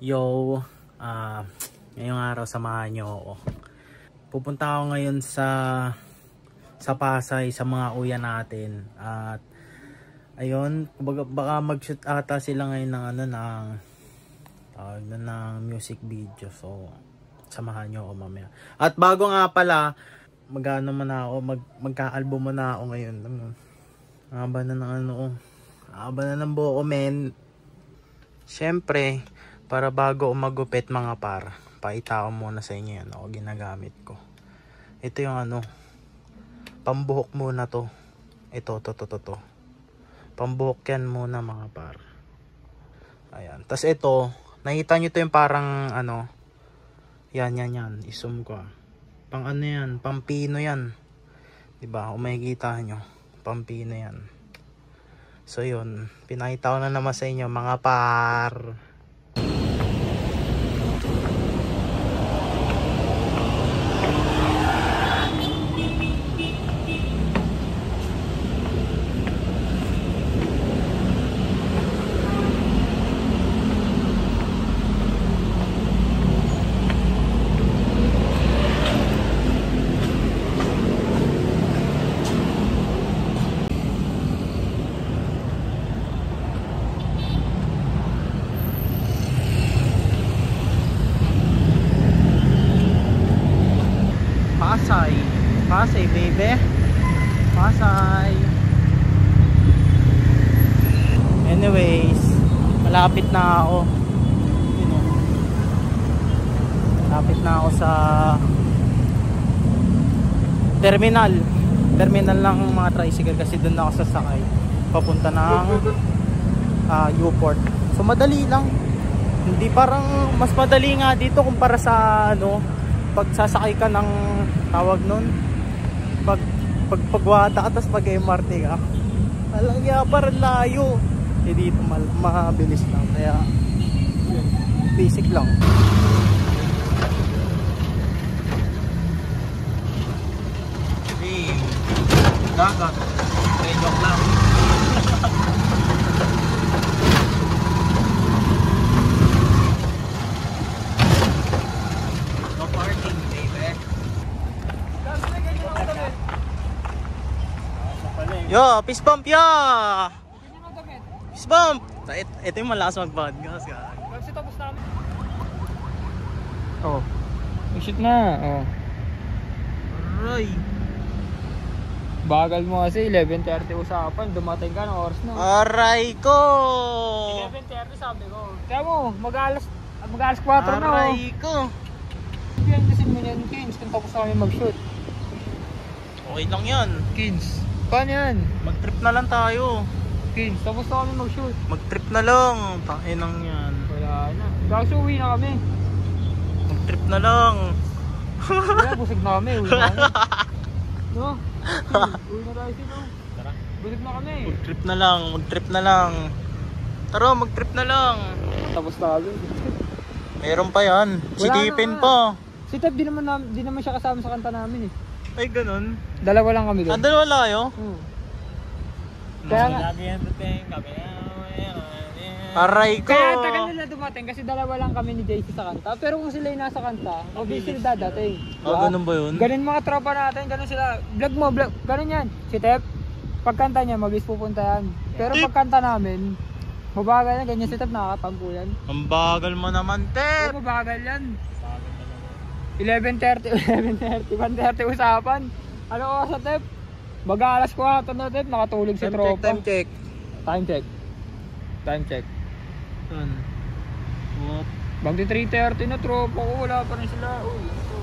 Yo, ngayong araw samahan nyo ako. Pupunta ako ngayon sa Pasay, sa mga uya natin. At ayun, baka mag-shoot ata sila ngayon ng music video. So, samahan nyo ako mamaya. At bago nga pala, magka-album muna ako ngayon. Haba na ng buhok ko, men. Siyempre, para bago umagupit mga par, paita ko muna sa inyo yan o ginagamit ko. Ito yung pambuhok muna to. Ito. Pambuhok yan muna mga par. Ayan. Tapos ito, nakita nyo to yung parang yan. I-zoom ko. Pang yan, pampino yan. Diba? Kung makikita nyo, pampino yan. So yun, pinakita ko na naman sa inyo mga par. Pasay baby, Pasay. Anyways, malapit na ako. Malapit na ako sa terminal ng mga tricycle kasi doon ako sasakay papunta ng Newport. So madali lang, hindi parang mas madali nga dito kumpara sa pag sasakay ka ng tawag nun, pagwata ka tapos pag MRT ka, alang ya parang layo. Dito mabilis lang, kaya yun, basic lang. Hey, dagat, joke lang. Yo, fist bump ya! Fist bump! Ito yung malakas mag-podcast ka. Kasi tapos namin. Oh. I-shoot na. Oh. Aray. Bagal mo kasi 11:30 usapan. Dumating ka ng oras na. Aray ko! 11:30 sabi ko. Kaya mo, mag-alas 4 na. Aray ko! Yan kasi mo yan, Kins. Kung tapos kami mag-shoot. Okay lang yan. Kins. Paano yan? Mag-trip na lang tayo. Kins, tapos na kami mag-shoot. Mag-trip na lang. Takinang yan. Wala na. Kasi uwi na kami. Mag-trip na lang. Wala, busog na kami. Uwi na kami. No? Uwi na tayo sino. Tara. Busog na kami. Mag-trip na lang. Mag-trip na lang. Tara, mag-trip na lang. Tapos na kami. Meron pa yan. Sidipin pa. Si Tab, di naman siya kasama sa kanta namin eh. Ay, ganun. Dalawa lang kami doon. Dalawa lang kayo? Kaya nga. Aray ko! Kaya tagal nila dumating kasi dalawa lang kami ni JC sa kanta. Pero kung sila yung nasa kanta, mabilis sila dadating. Ganun ba yun? Ganun mga tropa natin, ganun sila. Vlog mo, ganun yan. Si Tep, pagkanta niya, mabilis pupunta yan. Pero pagkanta namin, mabagal yan. Ganyan si Tep, nakakapagpo yan. Ang bagal mo naman, Tep! Mabagal yan. 11:30, 1:30 usapan. Ano oras sa Tep? Mag-aalas 4 na Tep, nakatulog si tropa. Time check. Time check. What? Bagdi 3:30 na tropa ko, wala pa rin sila. Uy, ito.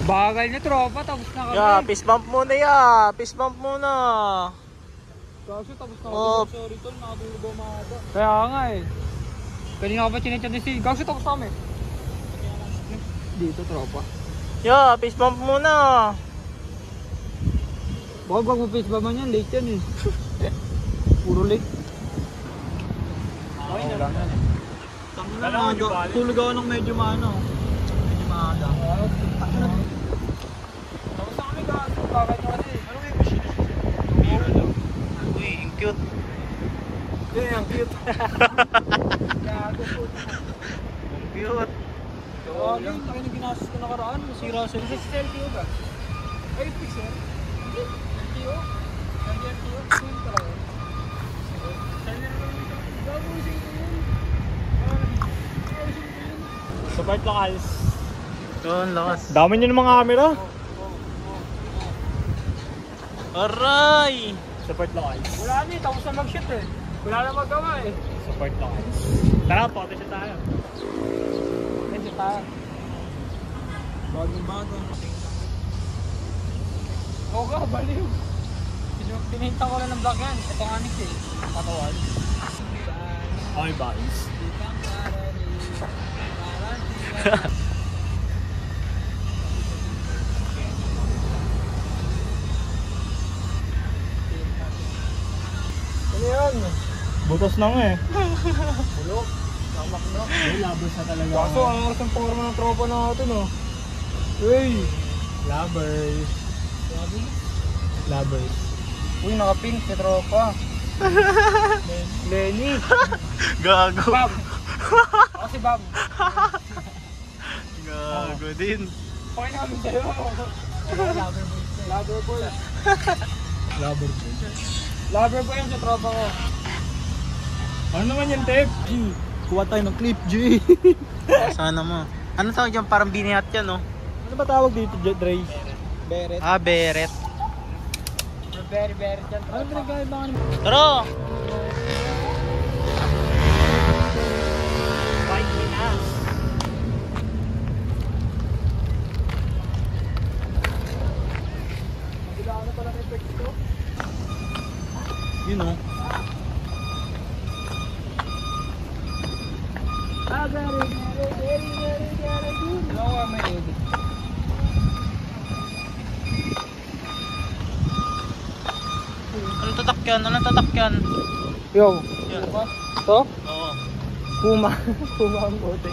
Bagal na tropa, tapos na kami. Fist bump muna fist bump muna. Kaso tapos na kami. Sorry tol, nakatulog ako maaga. Kaya nga eh. Kanina ka pa chinechat ni si Kaso tapos na kami. Dito tropa. Fist bump muna. Wag mo fist bump yan, late yan eh. Puro late. Okay na lang yan eh. Tulog ako ng medyo maaga. Gago po. Cute. Gago, laki na ginastos ko nakaraan. Masira sa LTO. Sa LTO ba? Ay, pixel. LTO? Hindi LTO? Saan talaga? Saan na naman ito? Gago, ising ko yun. Support locals. Doon, lakas. Dami nyo ng mga camera. Aray! Support locals. Wala na eh, tapos na mag-shoot eh. Wala na magawa eh. Support locals. Tara, photo shoot tayo. Shoot tayo. Bagong-bago. Oo ka, baliw. Pininta ko lang ng block yan. Ito nga nix eh. Katawan. Okay, boys. Ano yan? Butas na nga eh. Bulok. Tamak na. Ay, labers na talaga. Kaso, ang oras ng forma ng tropa natin oh. Uy! Labers. Labers. Uy, naka-pink si tropa. Lenny. Gago. Bam! Ako si Bam. Gago din. Okay namin sa'yo. Lover boy. Lover boy. Lover boy. Lover boy yung sa tropa ko. Ano naman yung tape? G. Kuha tayo ng clip, G. Sana mo. Ano tawag dyan? Parang binihat yan, no? Ano ba tawag dito, Dre? Beret. Ah, beret. Beret dyan. Ano pinagkaiba ka naman? Tara! White Minas. Magkailangan na pala ng effect ito. Yun, no? Hello, may edit. Anong tatakyan? Anong tatakyan? Yo. Yan. Ito? Oo. Puma. Puma ang bote.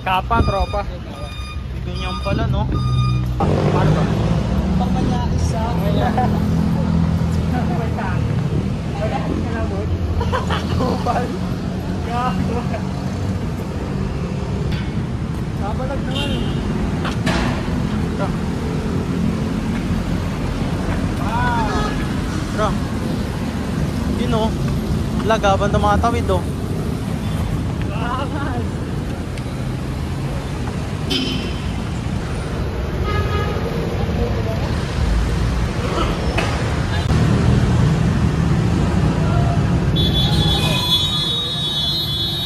Kapa, tropa. Ganyan pala, no? Paano ba? Pamanya isa. Pamanya. Wala akong kalabot. Kupal. Gago. Kabalag naman. Tara. Yun, no? Laga, banda mga tawid, oh. Bangas.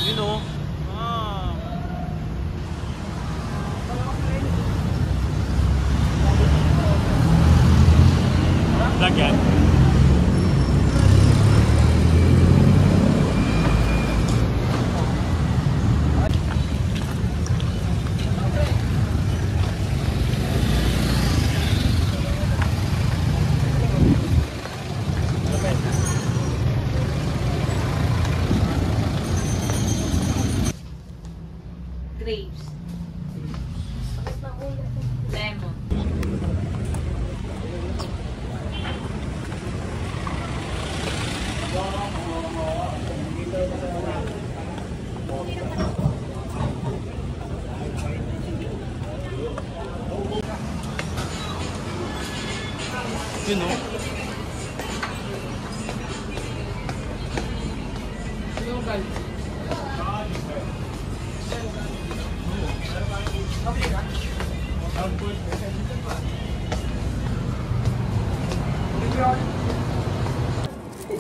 Yun, oh. Ah. Lagyan. Grapes. Lemon. Yun, no?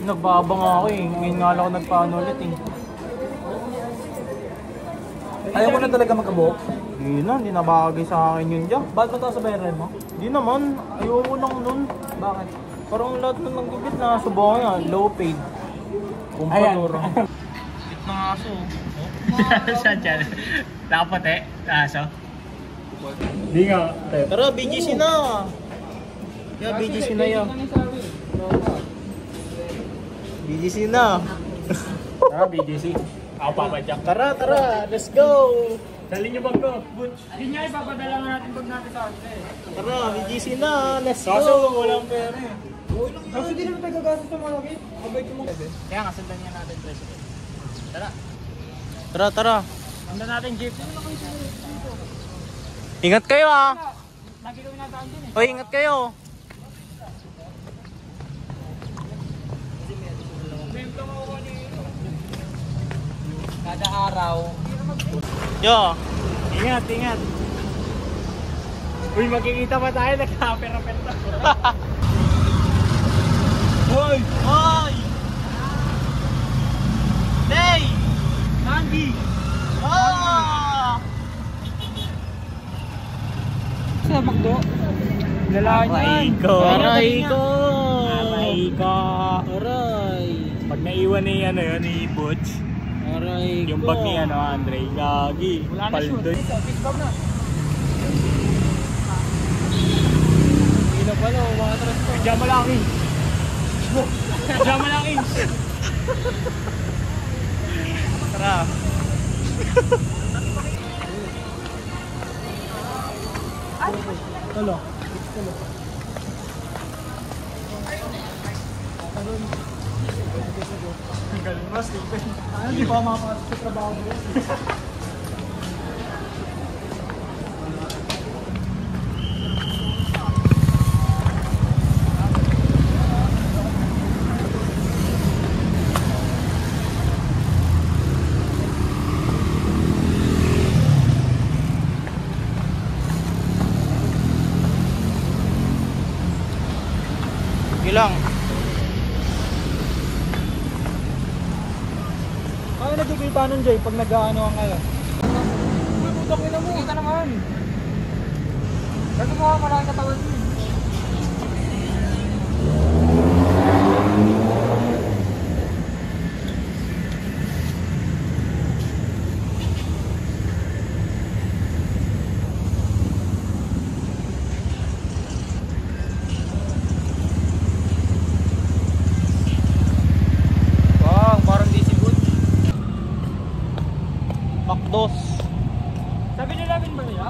Nagbabang ako eh. Ngayon nga lang ako nagpaano ulit eh. Ayaw mo na talaga magkabuhok? Hindi na, hindi na bagay sa akin yun dyan. Ba't ba ito sa bayaran mo? Hindi naman, ayoko lang nun. Bakit? Parang lahat na ng gupit na subukan yan, low paid. Kumpadura. Gupit ng aso. Saan dyan? Nakapote? Aso? Hindi nga. Tara, BGC na! Yeah, BGC na yan. BGC na. Tara, BGC. Ako papadyak. Tara, tara, let's go! Dali niyo bag ko. Hindi nga ipapadala nga natin bag natin sa akin eh. Tara, BGC na, let's go! Kaso walang pera eh. Kasi di naman tayo gagastos sa mga lagi. Abay ko mo. Kaya nga, sundan niya natin president. Tara. Tara, tara. Handa natin jeep. Ingat kayo ah. Lagi kami nataan din eh. Hoy, ingat kayo. Kada araw. Yo. Ingat, ingat. Uy, magkikita pa tayo. Nagka-apera-apera. Hoy! Hoy! Day! Andy! Oh! Sa Magdo. Lalahan yan. Aray ko! Aray ko! Aray! Pag naiwan ni ano yun, ni Butch. Aray ko! Yung bag ni ano, Andre. Gagi. Wala na shoot. Fish bag na. Hindi na pala, mga transport. Diyan malaki. Diyan malaki. Tara! Tolo. Galing mo, Stephen. Hindi pa makapasok sa trabaho mo. Ilang? Kaya nagkikita nun, Jay, pag nag-ano ang kayo. Putok nila mo. Kita naman. Kasi mukha maraming katawan mo. Makdos. 7-Eleven ba nila?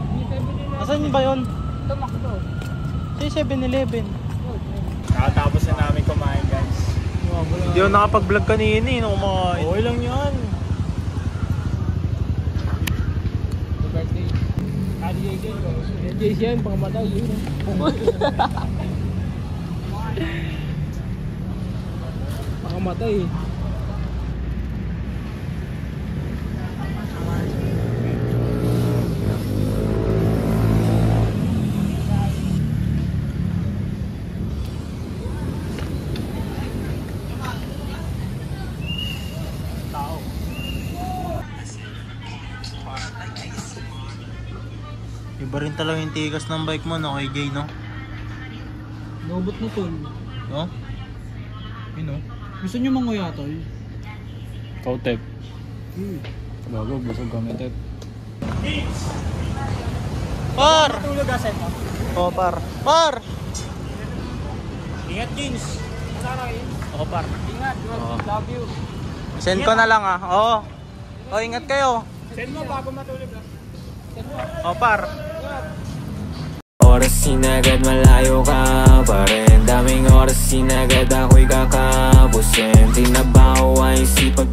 Hindi 7-Eleven. Asan ba yun? Ito Makdo. Si 7-Eleven. Nakatapos na namin kumain, guys. Hindi ako nakapag-vlog kanina eh. Nung kumakain. Okay lang yan. Happy birthday. Kadi JJ. JJ yan, pangamatay yun. Pangamatay. Iba rin talaga yung tikas ng bike mo, no? Kay Jay, no? Lobot na tol. No? Yun, no? Gusto nyo manguya tol? Kautep. Bago, busog kami tep. Par! Tulog aset mo. Oh, par. Par! Ingat jeans. Saray. Oh, par. Ingat. Oo. Love you. Send ko na lang ah. Oo. Oh, ingat kayo. Send mo bago matulog ah. Send mo. Oh, par. Oras sinagad malayo ka pa rin. Daming oras sinagad ako'y kakapusin. Tinabaho ang isipag